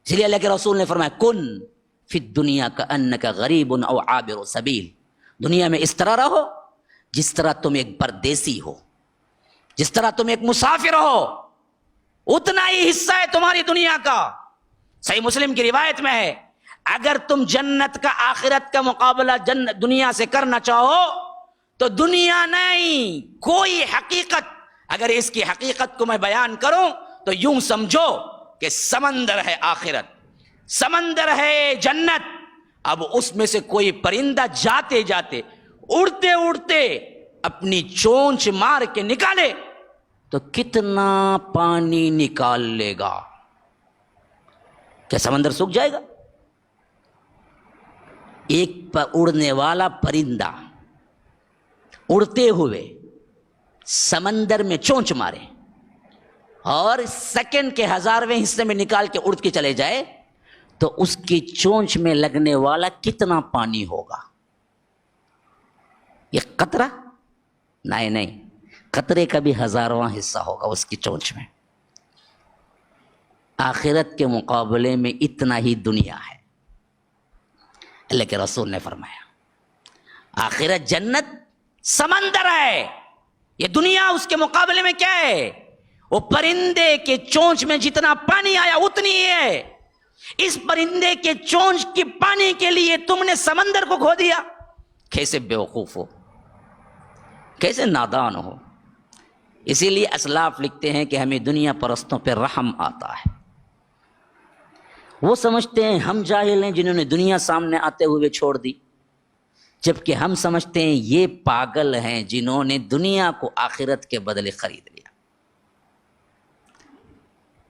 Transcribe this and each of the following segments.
اس لیے اللہ کے رسول نے فرمایا کن فی الدنیا کأنک غریب او عابر سبیل، دنیا میں اس طرح رہو جس طرح تم ایک پردیسی ہو، جس طرح تم ایک مسافر ہو، اتنا ہی حصہ ہے تمہاری دنیا کا۔ صحیح مسلم کی روایت میں ہے اگر تم جنت کا آخرت کا مقابلہ دنیا سے کرنا چاہو تو دنیا نہیں، کوئی حقیقت، اگر اس کی حقیقت کو میں بیان کروں تو یوں سمجھو کہ سمندر ہے آخرت، سمندر ہے جنت۔ اب اس میں سے کوئی پرندہ جاتے جاتے اڑتے اڑتے اپنی چونچ مار کے نکالے تو کتنا پانی نکال لے گا؟ کیا سمندر سوکھ جائے گا؟ ایک اڑنے والا پرندہ اڑتے ہوئے سمندر میں چونچ مارے اور سیکنڈ کے 1000ویں حصے میں نکال کے اڑ کے چلے جائے تو اس کی چونچ میں لگنے والا کتنا پانی ہوگا؟ یہ قطرہ؟ نہیں، قطرے کا بھی 1000واں حصہ ہوگا اس کی چونچ میں۔ آخرت کے مقابلے میں اتنا ہی دنیا ہے۔ اللہ کے رسول نے فرمایا آخرت جنت سمندر ہے، یہ دنیا اس کے مقابلے میں کیا ہے؟ وہ پرندے کے چونچ میں جتنا پانی آیا اتنی ہی ہے۔ اس پرندے کے چونچ کی پانی کے لیے تم نے سمندر کو کھو دیا۔ کیسے بیوقوف ہو، کیسے نادان ہو۔ اسی لیے اسلاف لکھتے ہیں کہ ہمیں دنیا پرستوں پہ رحم آتا ہے۔ وہ سمجھتے ہیں ہم جاہل ہیں جنہوں نے دنیا سامنے آتے ہوئے چھوڑ دی، جبکہ ہم سمجھتے ہیں یہ پاگل ہیں جنہوں نے دنیا کو آخرت کے بدلے خرید لیا۔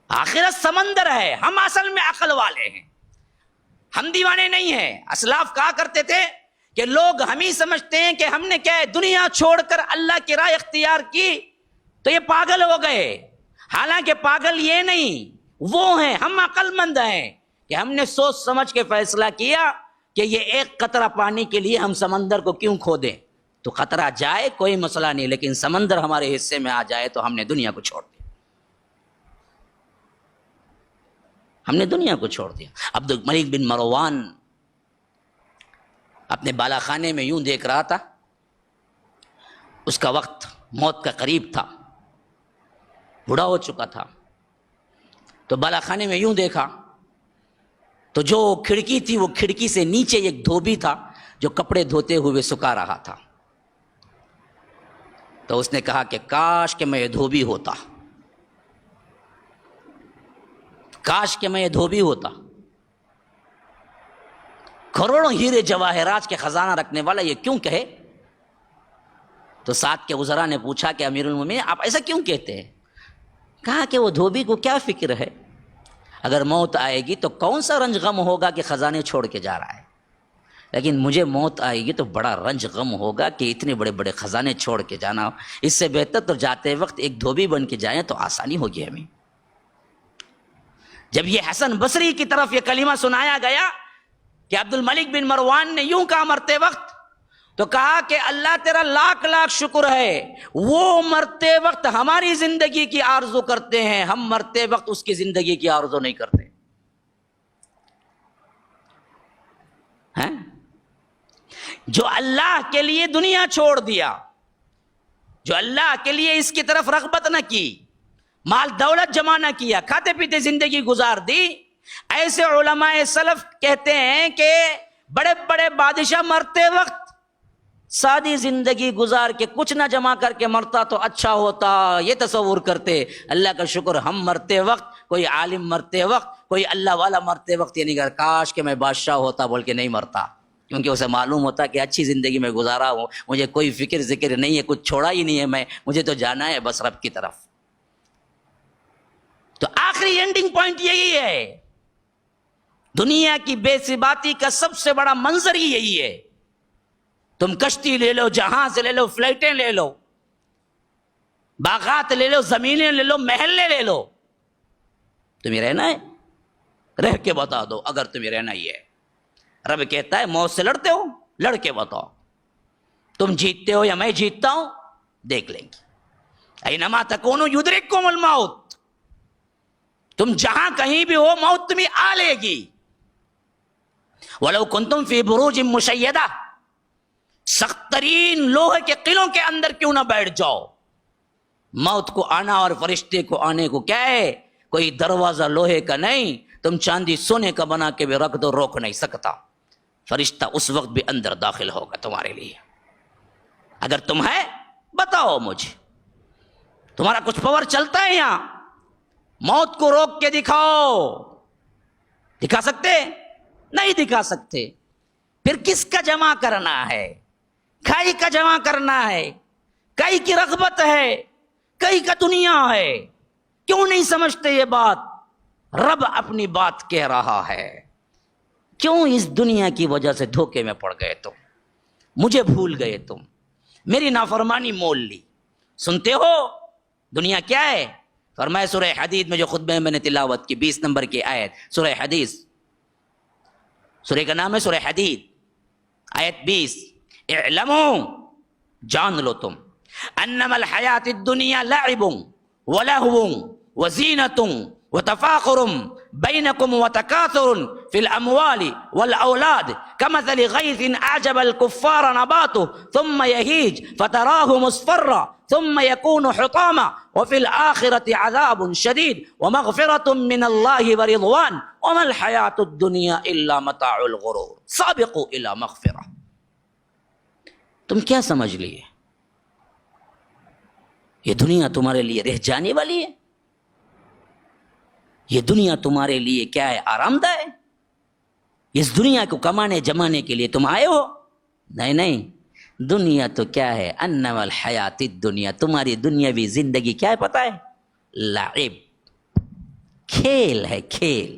آخرت سمندر ہے، ہم اصل میں عقل والے ہیں، ہم دیوانے نہیں ہیں۔ اسلاف کہا کرتے تھے کہ لوگ ہم ہی سمجھتے ہیں کہ ہم نے کیا ہے دنیا چھوڑ کر اللہ کی راہ اختیار کی تو یہ پاگل ہو گئے، حالانکہ پاگل یہ نہیں، وہ ہیں، ہم عقل مند ہیں کہ ہم نے سوچ سمجھ کے فیصلہ کیا کہ یہ ایک قطرہ پانی کے لیے ہم سمندر کو کیوں کھو دیں۔ تو قطرہ جائے کوئی مسئلہ نہیں، لیکن سمندر ہمارے حصے میں آ جائے تو ہم نے دنیا کو چھوڑ دیا، ہم نے دنیا کو چھوڑ دیا۔ عبد الملک بن مروان اپنے بالا خانے میں یوں دیکھ رہا تھا، اس کا وقت موت کا قریب تھا، بوڑھا ہو چکا تھا، تو بالا خانے میں یوں دیکھا تو جو کھڑکی تھی وہ کھڑکی سے نیچے ایک دھوبی تھا جو کپڑے دھوتے ہوئے سکھا رہا تھا۔ تو اس نے کہا کہ کاش کہ میں یہ دھوبی ہوتا، کاش کہ میں یہ دھوبی ہوتا۔ کروڑوں ہیرے جواہرات کے خزانہ رکھنے والا یہ کیوں کہے؟ تو ساتھ کے وزراء نے پوچھا کہ امیر المومنین آپ ایسا کیوں کہتے ہیں؟ کہا کہ وہ دھوبی کو کیا فکر ہے، اگر موت آئے گی تو کون سا رنج غم ہوگا کہ خزانے چھوڑ کے جا رہا ہے، لیکن مجھے موت آئے گی تو بڑا رنج غم ہوگا کہ اتنے بڑے بڑے خزانے چھوڑ کے جانا، اس سے بہتر تو جاتے وقت ایک دھوبی بن کے جائیں تو آسانی ہوگی ہمیں۔ جب یہ حسن بصری کی طرف یہ کلمہ سنایا گیا کہ عبد الملک بن مروان نے یوں کہا مرتے وقت، تو کہا کہ اللہ تیرا لاکھ لاکھ شکر ہے، وہ مرتے وقت ہماری زندگی کی آرزو کرتے ہیں، ہم مرتے وقت اس کی زندگی کی آرزو نہیں کرتے ہیں۔ جو اللہ کے لیے دنیا چھوڑ دیا، جو اللہ کے لیے اس کی طرف رغبت نہ کی، مال دولت جمع نہ کیا، کھاتے پیتے زندگی گزار دی، ایسے علماء سلف کہتے ہیں کہ بڑے بڑے بادشاہ مرتے وقت سادی زندگی گزار کے کچھ نہ جمع کر کے مرتا تو اچھا ہوتا، یہ تصور کرتے۔ اللہ کا شکر ہم مرتے وقت، کوئی عالم مرتے وقت، کوئی اللہ والا مرتے وقت یہ نہیں کہتا کاش کہ میں بادشاہ ہوتا بول کے نہیں مرتا، کیونکہ اسے معلوم ہوتا کہ اچھی زندگی میں گزارا ہوں، مجھے کوئی فکر ذکر نہیں ہے، کچھ چھوڑا ہی نہیں ہے، مجھے تو جانا ہے بس رب کی طرف۔ تو آخری اینڈنگ پوائنٹ یہی ہے، دنیا کی بے ثباتی کا سب سے بڑا منظر ہی یہی ہے۔ تم کشتی لے لو، جہاز لے لو، فلائٹیں لے لو، باغات لے لو، زمینیں لے لو، محلے لے لو، تمہیں رہنا ہے رہ کے بتا دو اگر تمہیں رہنا ہی ہے۔ رب کہتا ہے موت سے لڑتے ہو، لڑ کے بتاؤ، تم جیتتے ہو یا میں جیتتا ہوں دیکھ لیں گے۔ اینما تکونوا یدرککم الموت، تم جہاں کہیں بھی ہو موت تمہیں آ لے گی. وَلَوْ كُنْتُمْ فِي بُرُوجٍ مُشَيَّدَةٍ، سخت ترین لوہے کے قلعوں کے اندر کیوں نہ بیٹھ جاؤ، موت کو آنا اور فرشتے کو آنے کو کیا ہے؟ کوئی دروازہ لوہے کا نہیں، تم چاندی سونے کا بنا کے بھی رکھ دو، روک نہیں سکتا. فرشتہ اس وقت بھی اندر داخل ہوگا تمہارے لیے. اگر تم ہے بتاؤ مجھے، تمہارا کچھ پاور چلتا ہے یہاں؟ موت کو روک کے دکھاؤ. دکھا سکتے؟ نہیں دکھا سکتے. پھر کس کا جمع کرنا ہے؟ کائی کا جمع کرنا ہے، کائی کی رغبت ہے، کائی کا دنیا ہے. کیوں نہیں سمجھتے یہ بات؟ رب اپنی بات کہہ رہا ہے. کیوں اس دنیا کی وجہ سے دھوکے میں پڑ گئے تم؟ مجھے بھول گئے تم، میری نافرمانی مول لی. سنتے ہو دنیا کیا ہے؟ فرمایا سورہ حدید میں جو خطبہ میں نے تلاوت کی 20 نمبر کی آیت، سورہ حدیث، سورہ کا نام ہے سورہ حدید، آیت 20. اعلموا، جان لو تم، انما الحیات الدنیا لعب ولہو وزینۃ وتفاخر بینکم وتکاثر فی الاموال والاولاد کمثل غیث اعجب الکفار نباته ثم یہیج فتراہ مصفرا ثم يكون حطاما وفي الآخرة عذاب شديد ومغفرة من الله ورضوان وما الحياة الدنيا إلا متاع الغرور سابقوا إلى مغفرة. تم کیا سمجھ لیے؟ یہ دنیا تمہارے لیے رہ جانے والی ہے؟ یہ دنیا تمہارے لیے کیا ہے؟ آرام دہ ہے؟ اس دنیا کو کمانے جمانے کے لیے تم آئے ہو؟ نہیں نہیں، دنیا تو کیا ہے؟ انما الحیات الدنیا، تمہاری دنیاوی زندگی کیا ہے پتہ ہے؟ لعب، کھیل ہے، کھیل.